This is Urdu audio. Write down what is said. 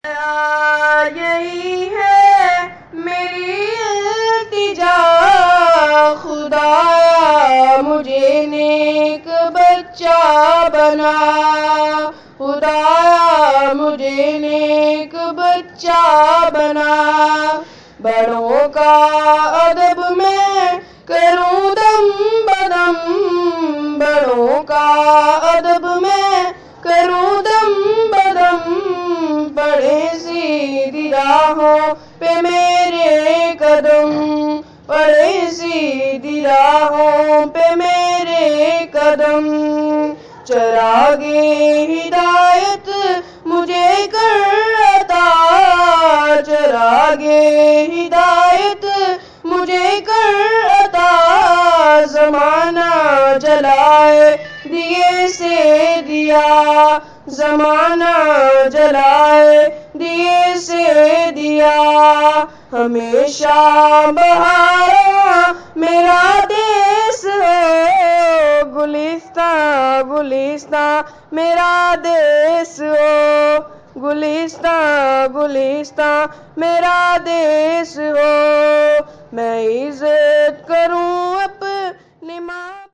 یہی ہے میری التجا، خدایا مجھے نیک بچہ بنا، خدایا مجھے نیک بچہ بنا۔ بڑوں کا ادب میں کروں دم بدم، بڑوں کا ادب میں کروں دم بدم، پڑے سیدھی راہوں پہ میرے قدم، پڑے سیدھی راہوں پہ میرے قدم۔ چراغ ہدایت مجھے کر عطا، چراغ ہدایت مجھے کر عطا، زمانہ جلائے دیے سے دیا، زمانہ جلائے دیے سے دیا۔ ہمیشہ بہارا میرا دیس ہے، گلستان گلستان میرا دیس ہو، گلستان گلستان میرا دیس ہو۔ میں عزت کروں اپنی ماں